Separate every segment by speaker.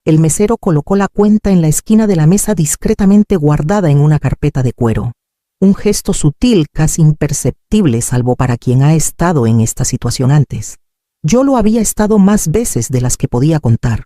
Speaker 1: El mesero colocó la cuenta en la esquina de la mesa discretamente guardada en una carpeta de cuero. Un gesto sutil, casi imperceptible, salvo para quien ha estado en esta situación antes. Yo lo había estado más veces de las que podía contar.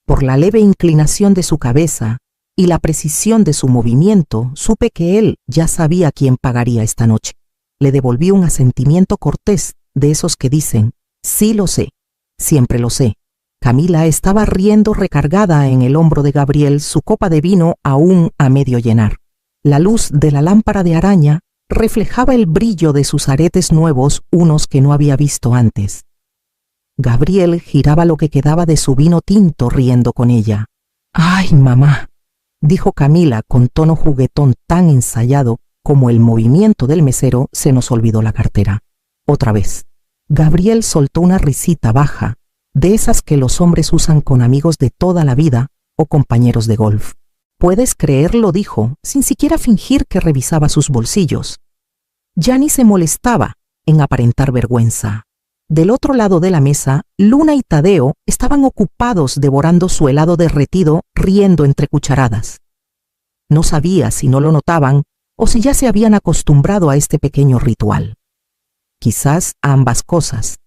Speaker 1: Por la leve inclinación de su cabeza y la precisión de su movimiento, supe que él ya sabía quién pagaría esta noche. Le devolví un asentimiento cortés, de esos que dicen, sí lo sé, siempre lo sé. Camila estaba riendo recargada en el hombro de Gabriel, su copa de vino aún a medio llenar. La luz de la lámpara de araña reflejaba el brillo de sus aretes nuevos, unos que no había visto antes. Gabriel giraba lo que quedaba de su vino tinto riendo con ella. «¡Ay, mamá!», dijo Camila con tono juguetón tan ensayado como el movimiento del mesero. Se nos olvidó la cartera. Otra vez. Gabriel soltó una risita baja, de esas que los hombres usan con amigos de toda la vida o compañeros de golf. «¿Puedes creerlo?», dijo, sin siquiera fingir que revisaba sus bolsillos. Ya ni se molestaba en aparentar vergüenza. Del otro lado de la mesa, Luna y Tadeo estaban ocupados devorando su helado derretido, riendo entre cucharadas. No sabía si no lo notaban o si ya se habían acostumbrado a este pequeño ritual. Quizás a ambas cosas.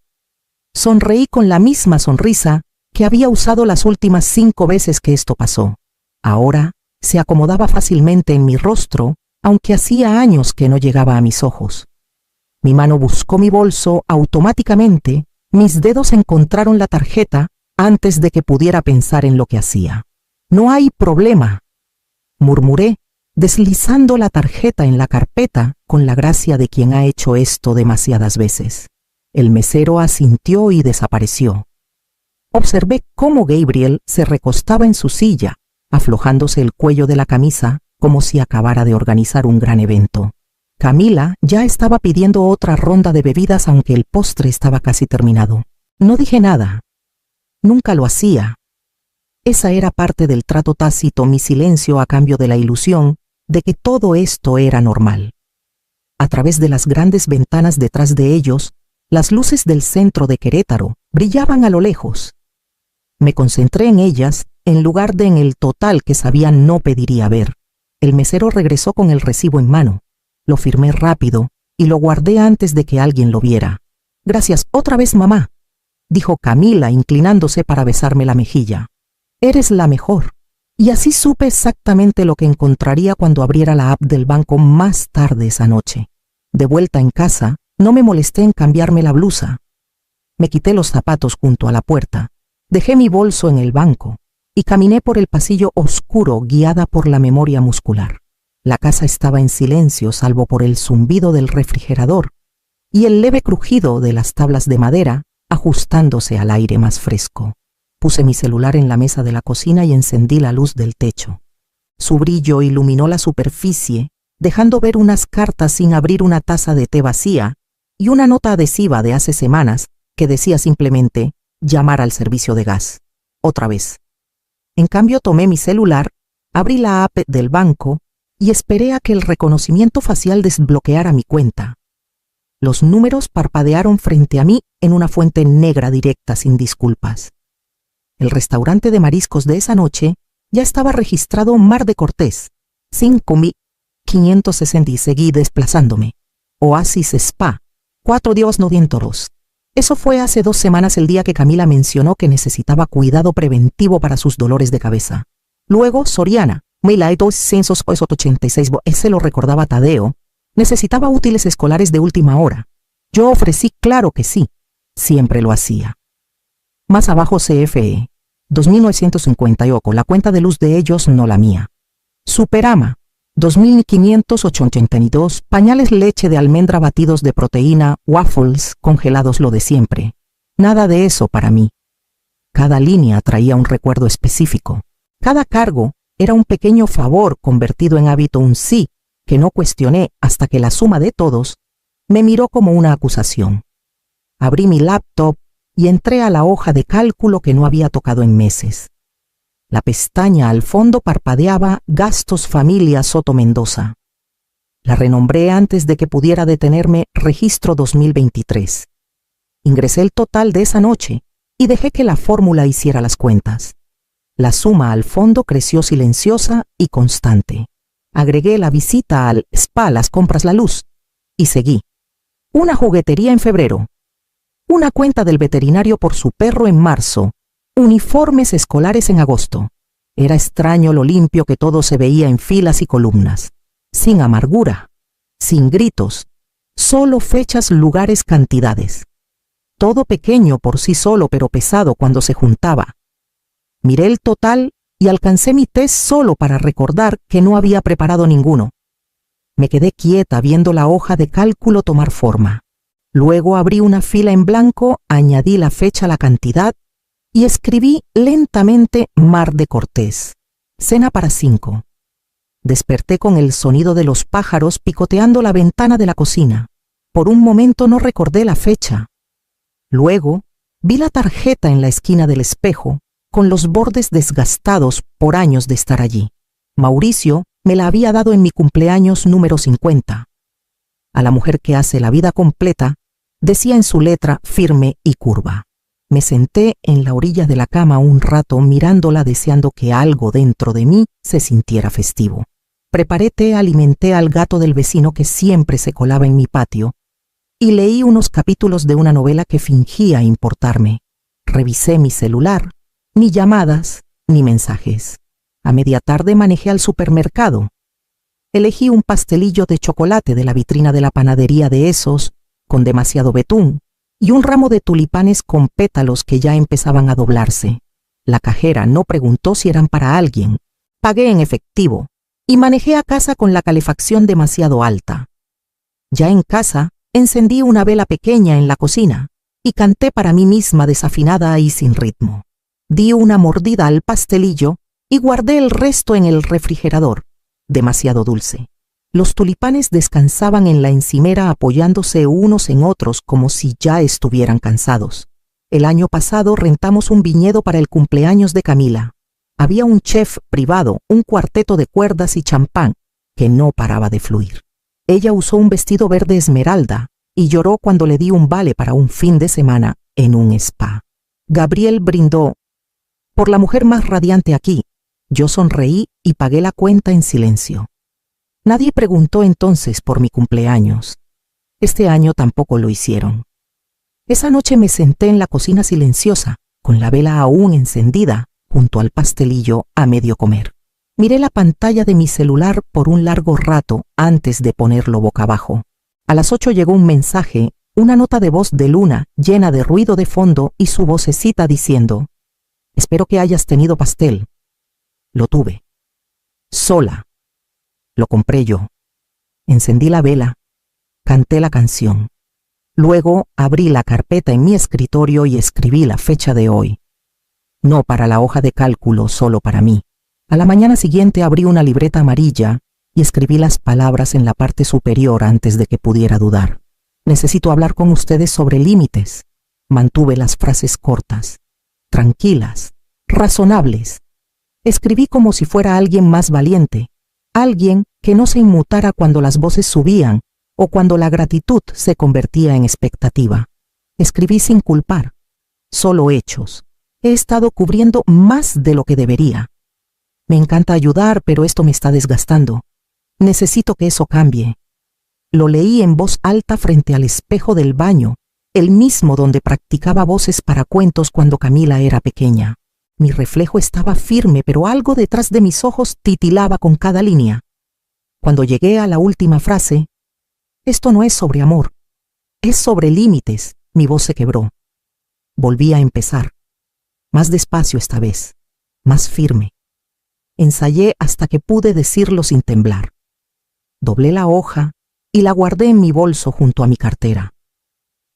Speaker 1: Sonreí con la misma sonrisa que había usado las últimas 5 veces que esto pasó. Ahora se acomodaba fácilmente en mi rostro, aunque hacía años que no llegaba a mis ojos. Mi mano buscó mi bolso automáticamente, mis dedos encontraron la tarjeta antes de que pudiera pensar en lo que hacía. «No hay problema», murmuré, deslizando la tarjeta en la carpeta con la gracia de quien ha hecho esto demasiadas veces. El mesero asintió y desapareció. Observé cómo Gabriel se recostaba en su silla, aflojándose el cuello de la camisa como si acabara de organizar un gran evento. Camila ya estaba pidiendo otra ronda de bebidas, aunque el postre estaba casi terminado. No dije nada. Nunca lo hacía. Esa era parte del trato tácito, mi silencio a cambio de la ilusión de que todo esto era normal. A través de las grandes ventanas detrás de ellos, las luces del centro de Querétaro brillaban a lo lejos. Me concentré en ellas en lugar de en el total que sabía no pediría ver. El mesero regresó con el recibo en mano. Lo firmé rápido y lo guardé antes de que alguien lo viera. «Gracias otra vez, mamá», dijo Camila, inclinándose para besarme la mejilla. «Eres la mejor». Y así supe exactamente lo que encontraría cuando abriera la app del banco más tarde esa noche. De vuelta en casa, no me molesté en cambiarme la blusa. Me quité los zapatos junto a la puerta, dejé mi bolso en el banco y caminé por el pasillo oscuro guiada por la memoria muscular. La casa estaba en silencio salvo por el zumbido del refrigerador y el leve crujido de las tablas de madera ajustándose al aire más fresco. Puse mi celular en la mesa de la cocina y encendí la luz del techo. Su brillo iluminó la superficie, dejando ver unas cartas sin abrir, una taza de té vacía y una nota adhesiva de hace semanas que decía simplemente «llamar al servicio de gas». Otra vez. En cambio tomé mi celular, abrí la app del banco y esperé a que el reconocimiento facial desbloqueara mi cuenta. Los números parpadearon frente a mí en una fuente negra directa sin disculpas. El restaurante de mariscos de esa noche ya estaba registrado Mar de Cortés, 5.560 y seguí desplazándome. Oasis Spa, 4.900. Eso fue hace 2 semanas, el día que Camila mencionó que necesitaba cuidado preventivo para sus dolores de cabeza. Luego Soriana, 1.286. Ese lo recordaba Tadeo. Necesitaba útiles escolares de última hora. Yo ofrecí claro que sí. Siempre lo hacía. Más abajo CFE, 2.950 la cuenta de luz de ellos, no la mía. Superama, 2.582, pañales leche de almendra batidos de proteína, waffles congelados, lo de siempre. Nada de eso para mí. Cada línea traía un recuerdo específico. Cada cargo era un pequeño favor convertido en hábito, un sí que no cuestioné hasta que la suma de todos me miró como una acusación. Abrí mi laptop y entré a la hoja de cálculo que no había tocado en meses. La pestaña al fondo parpadeaba Gastos Familia Soto Mendoza. La renombré antes de que pudiera detenerme Registro 2023. Ingresé el total de esa noche y dejé que la fórmula hiciera las cuentas. La suma al fondo creció silenciosa y constante. Agregué la visita al spa, las compras, la luz, y seguí. Una juguetería en febrero. Una cuenta del veterinario por su perro en marzo. Uniformes escolares en agosto. Era extraño lo limpio que todo se veía en filas y columnas. Sin amargura, sin gritos, solo fechas, lugares, cantidades. Todo pequeño por sí solo, pero pesado cuando se juntaba. Miré el total y alcancé mi test solo para recordar que no había preparado ninguno. Me quedé quieta viendo la hoja de cálculo tomar forma. Luego abrí una fila en blanco, añadí la fecha, la cantidad y escribí lentamente Mar de Cortés. Cena para 5. Desperté con el sonido de los pájaros picoteando la ventana de la cocina. Por un momento no recordé la fecha. Luego vi la tarjeta en la esquina del espejo, con los bordes desgastados por años de estar allí. Mauricio me la había dado en mi cumpleaños número 50. A la mujer que hace la vida completa, decía en su letra firme y curva. Me senté en la orilla de la cama un rato mirándola, deseando que algo dentro de mí se sintiera festivo. Preparé té, alimenté al gato del vecino que siempre se colaba en mi patio y leí unos capítulos de una novela que fingía importarme. Revisé mi celular, ni llamadas, ni mensajes. A media tarde manejé al supermercado. Elegí un pastelillo de chocolate de la vitrina de la panadería de esos, con demasiado betún, y un ramo de tulipanes con pétalos que ya empezaban a doblarse. La cajera no preguntó si eran para alguien. Pagué en efectivo y manejé a casa con la calefacción demasiado alta. Ya en casa, encendí una vela pequeña en la cocina y canté para mí misma desafinada y sin ritmo. Di una mordida al pastelillo y guardé el resto en el refrigerador. Demasiado dulce. Los tulipanes descansaban en la encimera apoyándose unos en otros como si ya estuvieran cansados. El año pasado rentamos un viñedo para el cumpleaños de Camila. Había un chef privado, un cuarteto de cuerdas y champán que no paraba de fluir. Ella usó un vestido verde esmeralda y lloró cuando le di un vale para un fin de semana en un spa. Gabriel brindó por la mujer más radiante aquí. Yo sonreí y pagué la cuenta en silencio. Nadie preguntó entonces por mi cumpleaños. Este año tampoco lo hicieron. Esa noche me senté en la cocina silenciosa, con la vela aún encendida, junto al pastelillo a medio comer. Miré la pantalla de mi celular por un largo rato antes de ponerlo boca abajo. A las 8 llegó un mensaje, una nota de voz de Luna, llena de ruido de fondo y su vocecita diciendo: «Espero que hayas tenido pastel». Lo tuve. Sola. Lo compré yo. Encendí la vela. Canté la canción. Luego abrí la carpeta en mi escritorio y escribí la fecha de hoy. No para la hoja de cálculo, solo para mí. A la mañana siguiente abrí una libreta amarilla y escribí las palabras en la parte superior antes de que pudiera dudar. Necesito hablar con ustedes sobre límites. Mantuve las frases cortas, tranquilas, razonables. Escribí como si fuera alguien más valiente, alguien que no se inmutara cuando las voces subían o cuando la gratitud se convertía en expectativa. Escribí sin culpar, solo hechos. He estado cubriendo más de lo que debería. Me encanta ayudar, pero esto me está desgastando. Necesito que eso cambie. Lo leí en voz alta frente al espejo del baño, el mismo donde practicaba voces para cuentos cuando Camila era pequeña. Mi reflejo estaba firme, pero algo detrás de mis ojos titilaba con cada línea. Cuando llegué a la última frase, «Esto no es sobre amor, es sobre límites», mi voz se quebró. Volví a empezar. Más despacio esta vez, más firme. Ensayé hasta que pude decirlo sin temblar. Doblé la hoja y la guardé en mi bolso junto a mi cartera.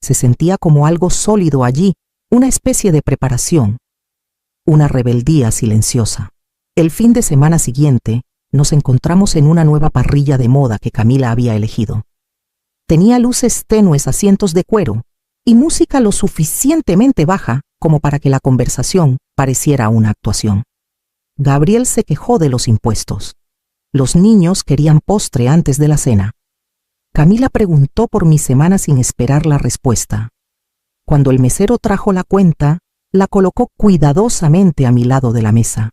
Speaker 1: Se sentía como algo sólido allí, una especie de preparación. Una rebeldía silenciosa. El fin de semana siguiente nos encontramos en una nueva parrilla de moda que Camila había elegido. Tenía luces tenues, asientos de cuero y música lo suficientemente baja como para que la conversación pareciera una actuación. Gabriel se quejó de los impuestos. Los niños querían postre antes de la cena. Camila preguntó por mi semana sin esperar la respuesta. Cuando el mesero trajo la cuenta, La colocó cuidadosamente a mi lado de la mesa.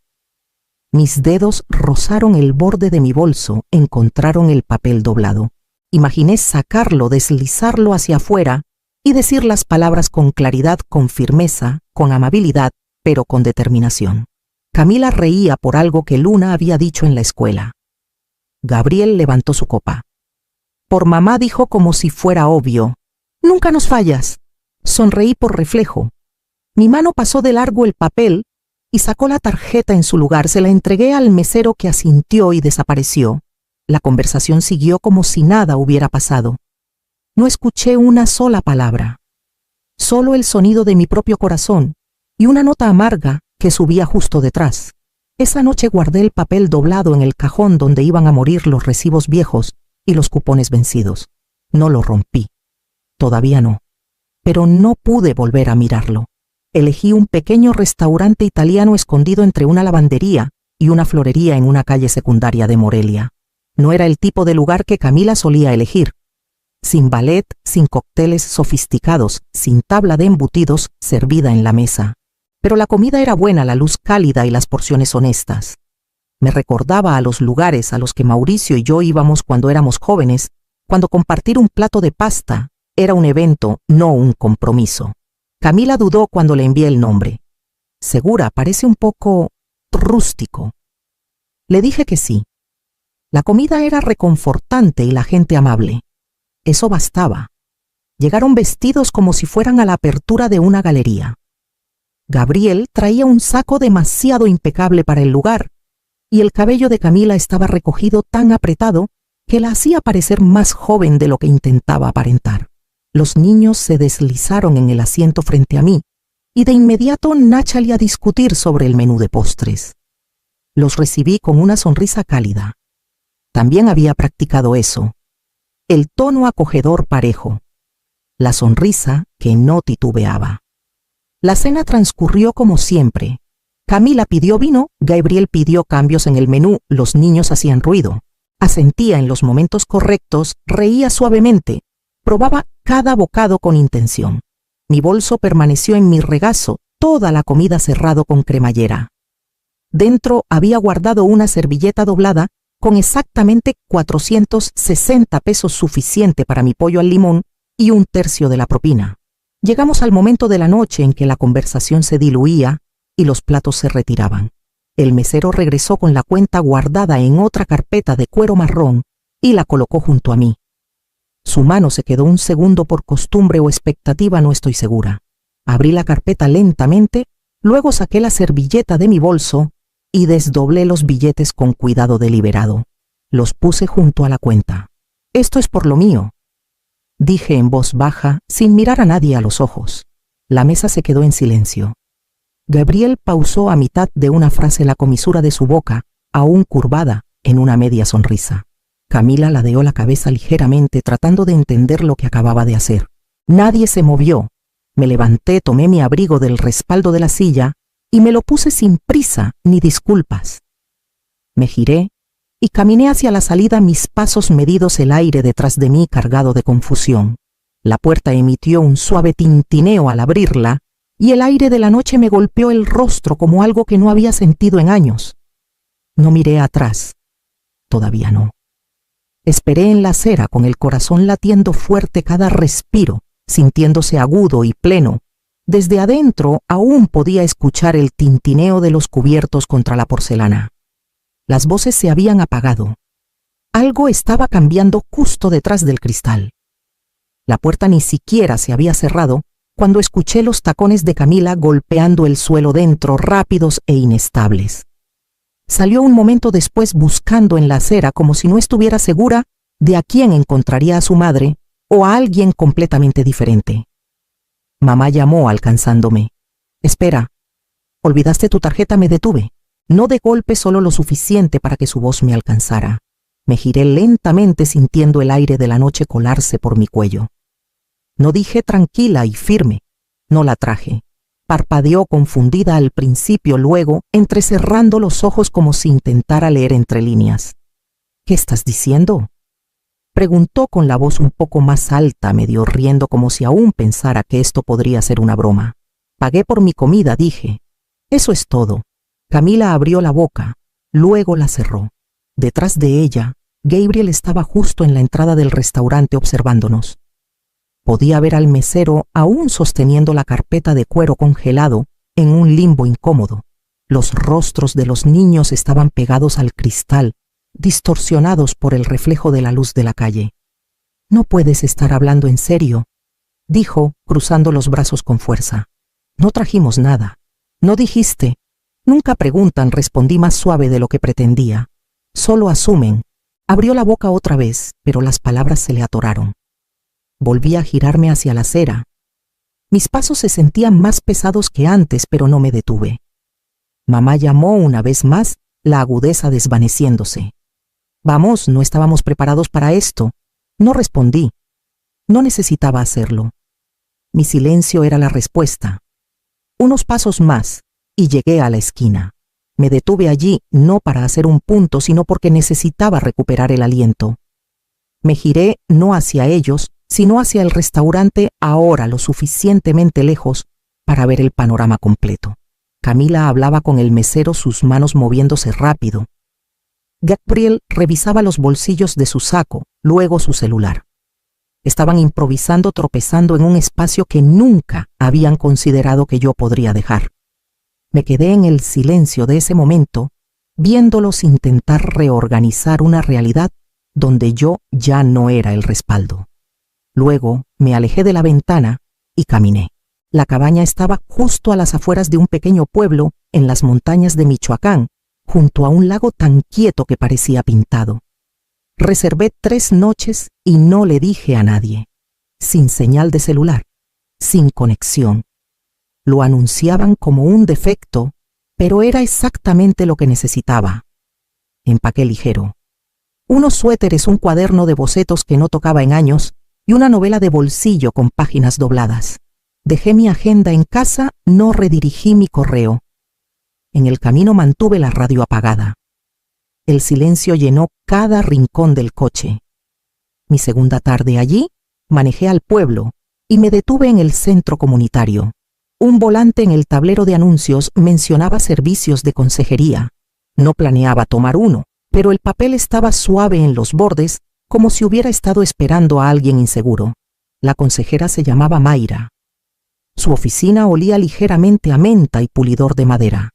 Speaker 1: Mis dedos rozaron el borde de mi bolso, encontraron el papel doblado. Imaginé sacarlo, deslizarlo hacia afuera y decir las palabras con claridad, con firmeza, con amabilidad, pero con determinación. Camila reía por algo que Luna había dicho en la escuela. Gabriel levantó su copa. Por mamá dijo como si fuera obvio. «Nunca nos fallas». Sonreí por reflejo. Mi mano pasó de largo el papel y sacó la tarjeta en su lugar. Se la entregué al mesero, que asintió y desapareció. La conversación siguió como si nada hubiera pasado. No escuché una sola palabra. Solo el sonido de mi propio corazón y una nota amarga que subía justo detrás. Esa noche guardé el papel doblado en el cajón donde iban a morir los recibos viejos y los cupones vencidos. No lo rompí. Todavía no. Pero no pude volver a mirarlo. Elegí un pequeño restaurante italiano escondido entre una lavandería y una florería en una calle secundaria de Morelia. No era el tipo de lugar que Camila solía elegir. Sin ballet, sin cócteles sofisticados, sin tabla de embutidos servida en la mesa. Pero la comida era buena, la luz cálida y las porciones honestas. Me recordaba a los lugares a los que Mauricio y yo íbamos cuando éramos jóvenes, cuando compartir un plato de pasta era un evento, no un compromiso. Camila dudó cuando le envié el nombre. Segura, parece un poco rústico. Le dije que sí. La comida era reconfortante y la gente amable. Eso bastaba. Llegaron vestidos como si fueran a la apertura de una galería. Gabriel traía un saco demasiado impecable para el lugar, y el cabello de Camila estaba recogido tan apretado que la hacía parecer más joven de lo que intentaba aparentar. Los niños se deslizaron en el asiento frente a mí, y de inmediato náchale a discutir sobre el menú de postres. Los recibí con una sonrisa cálida. También había practicado eso. El tono acogedor parejo. La sonrisa que no titubeaba. La cena transcurrió como siempre. Camila pidió vino, Gabriel pidió cambios en el menú, los niños hacían ruido. Asentía en los momentos correctos, reía suavemente, probaba cada bocado con intención. Mi bolso permaneció en mi regazo, toda la comida cerrado con cremallera. Dentro había guardado una servilleta doblada con exactamente 460 pesos, suficiente para mi pollo al limón y un tercio de la propina. Llegamos al momento de la noche en que la conversación se diluía y los platos se retiraban. El mesero regresó con la cuenta guardada en otra carpeta de cuero marrón y la colocó junto a mí. Su mano se quedó un segundo, por costumbre o expectativa, no estoy segura. Abrí la carpeta lentamente, luego saqué la servilleta de mi bolso y desdoblé los billetes con cuidado deliberado. Los puse junto a la cuenta. «Esto es por lo mío», dije en voz baja, sin mirar a nadie a los ojos. La mesa se quedó en silencio. Gabriel pausó a mitad de una frase la comisura de su boca, aún curvada, en una media sonrisa. Camila ladeó la cabeza ligeramente, tratando de entender lo que acababa de hacer. Nadie se movió. Me levanté, tomé mi abrigo del respaldo de la silla y me lo puse sin prisa ni disculpas. Me giré y caminé hacia la salida, mis pasos medidos, el aire detrás de mí cargado de confusión. La puerta emitió un suave tintineo al abrirla y el aire de la noche me golpeó el rostro como algo que no había sentido en años. No miré atrás. Todavía no. Esperé en la acera con el corazón latiendo fuerte, cada respiro sintiéndose agudo y pleno. Desde adentro aún podía escuchar el tintineo de los cubiertos contra la porcelana. Las voces se habían apagado. Algo estaba cambiando justo detrás del cristal. La puerta ni siquiera se había cerrado cuando escuché los tacones de Camila golpeando el suelo dentro, rápidos e inestables. Salió un momento después, buscando en la acera como si no estuviera segura de a quién encontraría, a su madre o a alguien completamente diferente. Mamá llamó alcanzándome. «Espera, olvidaste tu tarjeta». Me detuve. No de golpe, solo lo suficiente para que su voz me alcanzara. Me giré lentamente, sintiendo el aire de la noche colarse por mi cuello. No dije tranquila y firme. No la traje. Parpadeó confundida al principio, luego entrecerrando los ojos como si intentara leer entre líneas. «¿Qué estás diciendo?», preguntó con la voz un poco más alta, medio riendo, como si aún pensara que esto podría ser una broma. Pagué por mi comida, dije. Eso es todo. Camila abrió la boca, luego la cerró. Detrás de ella, Gabriel estaba justo en la entrada del restaurante observándonos. Podía ver al mesero aún sosteniendo la carpeta de cuero congelado en un limbo incómodo. Los rostros de los niños estaban pegados al cristal, distorsionados por el reflejo de la luz de la calle. «No puedes estar hablando en serio», dijo, cruzando los brazos con fuerza. «No trajimos nada». «No dijiste». «Nunca preguntan», respondí más suave de lo que pretendía. «Solo asumen». Abrió la boca otra vez, pero las palabras se le atoraron. Volví a girarme hacia la acera. Mis pasos se sentían más pesados que antes, pero no me detuve. Mamá llamó una vez más, la agudeza desvaneciéndose. «Vamos, no estábamos preparados para esto». No respondí. No necesitaba hacerlo. Mi silencio era la respuesta. Unos pasos más, y llegué a la esquina. Me detuve allí no para hacer un punto, sino porque necesitaba recuperar el aliento. Me giré no hacia ellos, sino hacia el restaurante, ahora lo suficientemente lejos para ver el panorama completo. Camila hablaba con el mesero, sus manos moviéndose rápido. Gabriel revisaba los bolsillos de su saco, luego su celular. Estaban improvisando, tropezando en un espacio que nunca habían considerado que yo podría dejar. Me quedé en el silencio de ese momento, viéndolos intentar reorganizar una realidad donde yo ya no era el respaldo. Luego me alejé de la ventana y caminé. La cabaña estaba justo a las afueras de un pequeño pueblo en las montañas de Michoacán, junto a un lago tan quieto que parecía pintado. Reservé 3 noches y no le dije a nadie. Sin señal de celular, sin conexión. Lo anunciaban como un defecto, pero era exactamente lo que necesitaba. Empaqué ligero. Unos suéteres, un cuaderno de bocetos que no tocaba en años y una novela de bolsillo con páginas dobladas. Dejé mi agenda en casa, no redirigí mi correo. En el camino mantuve la radio apagada. El silencio llenó cada rincón del coche. Mi segunda tarde allí, manejé al pueblo y me detuve en el centro comunitario. Un volante en el tablero de anuncios mencionaba servicios de consejería. No planeaba tomar uno, pero el papel estaba suave en los bordes, como si hubiera estado esperando a alguien inseguro. La consejera se llamaba Mayra. Su oficina olía ligeramente a menta y pulidor de madera.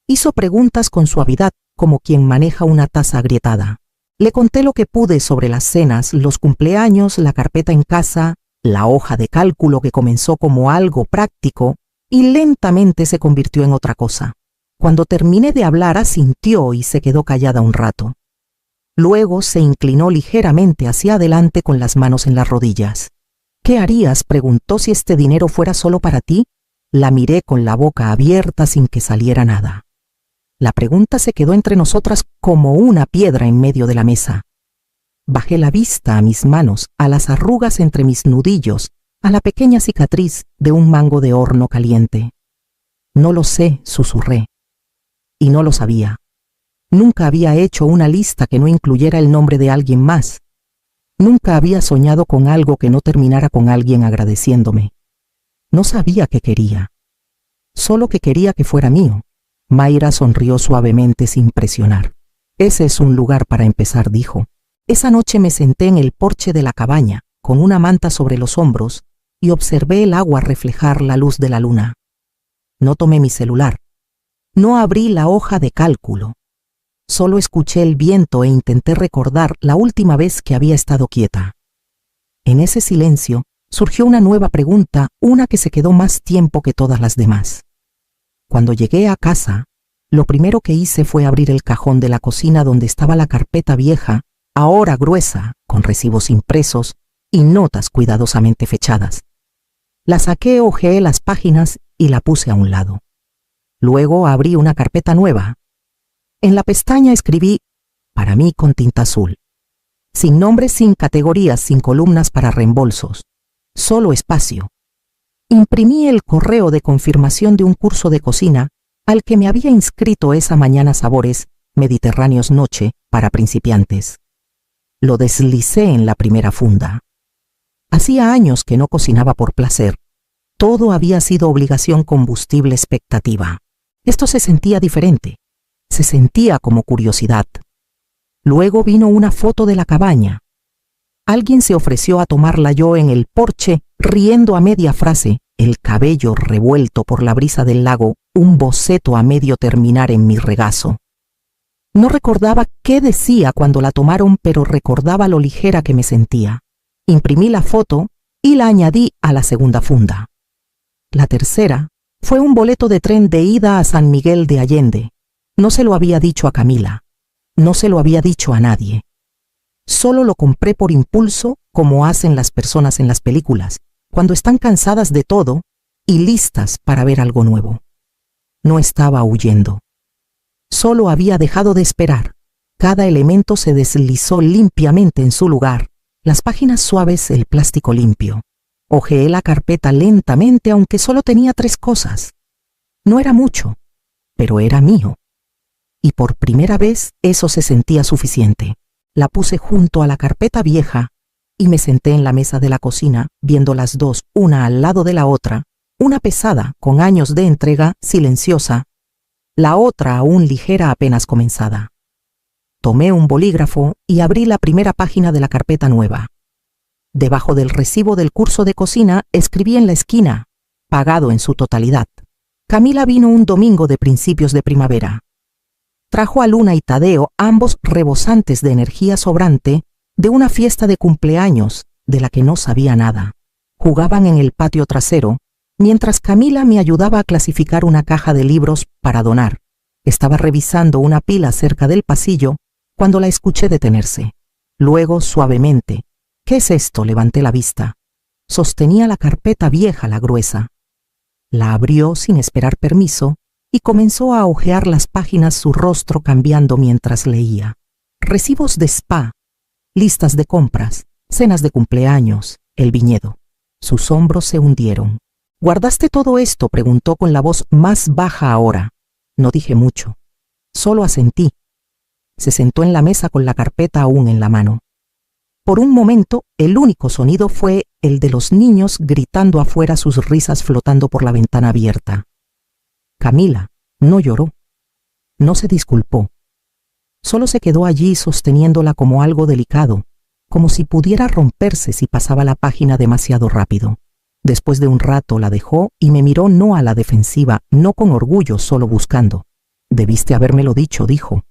Speaker 1: Hizo preguntas con suavidad, como quien maneja una taza agrietada. Le conté lo que pude sobre las cenas, los cumpleaños, la carpeta en casa, la hoja de cálculo que comenzó como algo práctico y lentamente se convirtió en otra cosa. Cuando terminé de hablar, asintió y se quedó callada un rato. Luego se inclinó ligeramente hacia adelante con las manos en las rodillas. «¿Qué harías?», preguntó, «si este dinero fuera solo para ti». La miré con la boca abierta sin que saliera nada. La pregunta se quedó entre nosotras como una piedra en medio de la mesa. Bajé la vista a mis manos, a las arrugas entre mis nudillos, a la pequeña cicatriz de un mango de horno caliente. «No lo sé», susurré. Y no lo sabía. Nunca había hecho una lista que no incluyera el nombre de alguien más. Nunca había soñado con algo que no terminara con alguien agradeciéndome. No sabía qué quería. Solo que quería que fuera mío. Mayra sonrió suavemente sin presionar. «Ese es un lugar para empezar», dijo. Esa noche me senté en el porche de la cabaña, con una manta sobre los hombros, y observé el agua reflejar la luz de la luna. No tomé mi celular. No abrí la hoja de cálculo. Solo escuché el viento e intenté recordar la última vez que había estado quieta. En ese silencio surgió una nueva pregunta, una que se quedó más tiempo que todas las demás. Cuando llegué a casa, lo primero que hice fue abrir el cajón de la cocina donde estaba la carpeta vieja, ahora gruesa, con recibos impresos y notas cuidadosamente fechadas. La saqué, hojeé las páginas y la puse a un lado. Luego abrí una carpeta nueva. En la pestaña escribí «Para mí» con tinta azul. Sin nombres, sin categorías, sin columnas para reembolsos. Solo espacio. Imprimí el correo de confirmación de un curso de cocina al que me había inscrito esa mañana, Sabores Mediterráneos Noche para principiantes. Lo deslicé en la primera funda. Hacía años que no cocinaba por placer. Todo había sido obligación, combustible, expectativa. Esto se sentía diferente. Se sentía como curiosidad. Luego vino una foto de la cabaña. Alguien se ofreció a tomarla yo en el porche, riendo a media frase, el cabello revuelto por la brisa del lago, un boceto a medio terminar en mi regazo. No recordaba qué decía cuando la tomaron, pero recordaba lo ligera que me sentía. Imprimí la foto y la añadí a la segunda funda. La tercera fue un boleto de tren de ida a San Miguel de Allende. No se lo había dicho a Camila. No se lo había dicho a nadie. Solo lo compré por impulso, como hacen las personas en las películas, cuando están cansadas de todo y listas para ver algo nuevo. No estaba huyendo. Solo había dejado de esperar. Cada elemento se deslizó limpiamente en su lugar. Las páginas suaves, el plástico limpio. Hojeé la carpeta lentamente, aunque solo tenía 3 cosas. No era mucho, pero era mío. Y por primera vez eso se sentía suficiente. La puse junto a la carpeta vieja y me senté en la mesa de la cocina, viendo las dos, una al lado de la otra, una pesada, con años de entrega, silenciosa, la otra aún ligera, apenas comenzada. Tomé un bolígrafo y abrí la primera página de la carpeta nueva. Debajo del recibo del curso de cocina escribí en la esquina, pagado en su totalidad. Camila vino un domingo de principios de primavera. Trajo a Luna y Tadeo, ambos rebosantes de energía sobrante, de una fiesta de cumpleaños de la que no sabía nada. Jugaban en el patio trasero, mientras Camila me ayudaba a clasificar una caja de libros para donar. Estaba revisando una pila cerca del pasillo cuando la escuché detenerse. Luego, suavemente, ¿qué es esto? Levanté la vista. Sostenía la carpeta vieja, la gruesa. La abrió sin esperar permiso y comenzó a hojear las páginas, su rostro cambiando mientras leía. Recibos de spa, listas de compras, cenas de cumpleaños, el viñedo. Sus hombros se hundieron. ¿Guardaste todo esto?, preguntó con la voz más baja ahora. No dije mucho. Solo asentí. Se sentó en la mesa con la carpeta aún en la mano. Por un momento, el único sonido fue el de los niños gritando afuera, sus risas flotando por la ventana abierta. Camila no lloró. No se disculpó. Solo se quedó allí sosteniéndola como algo delicado, como si pudiera romperse si pasaba la página demasiado rápido. Después de un rato la dejó y me miró, no a la defensiva, no con orgullo, solo buscando. Debiste habérmelo dicho, dijo.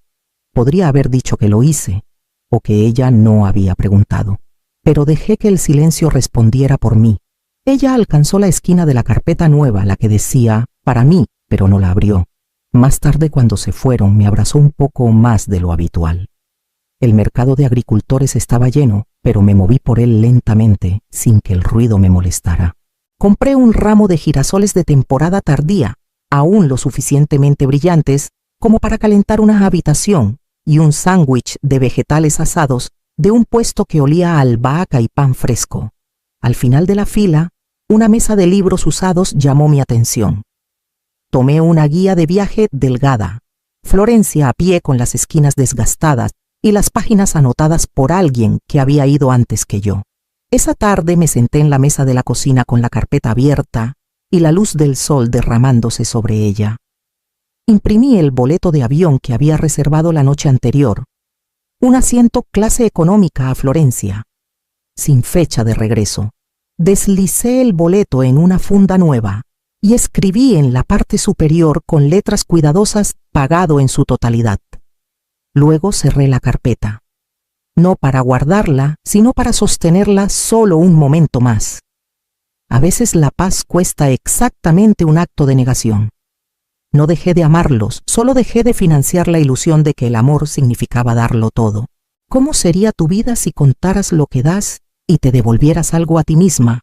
Speaker 1: Podría haber dicho que lo hice, o que ella no había preguntado. Pero dejé que el silencio respondiera por mí. Ella alcanzó la esquina de la carpeta nueva, la que decía, para mí, pero no la abrió. Más tarde, cuando se fueron, me abrazó un poco más de lo habitual. El mercado de agricultores estaba lleno, pero me moví por él lentamente, sin que el ruido me molestara. Compré un ramo de girasoles de temporada tardía, aún lo suficientemente brillantes como para calentar una habitación, y un sándwich de vegetales asados de un puesto que olía a albahaca y pan fresco. Al final de la fila, una mesa de libros usados llamó mi atención. Tomé una guía de viaje delgada, Florencia a pie con las esquinas desgastadas y las páginas anotadas por alguien que había ido antes que yo. Esa tarde me senté en la mesa de la cocina con la carpeta abierta y la luz del sol derramándose sobre ella. Imprimí el boleto de avión que había reservado la noche anterior, un asiento clase económica a Florencia, sin fecha de regreso. Deslicé el boleto en una funda nueva y escribí en la parte superior con letras cuidadosas, pagado en su totalidad. Luego cerré la carpeta. No para guardarla, sino para sostenerla solo un momento más. A veces la paz cuesta exactamente un acto de negación. No dejé de amarlos, solo dejé de financiar la ilusión de que el amor significaba darlo todo. ¿Cómo sería tu vida si contaras lo que das y te devolvieras algo a ti misma?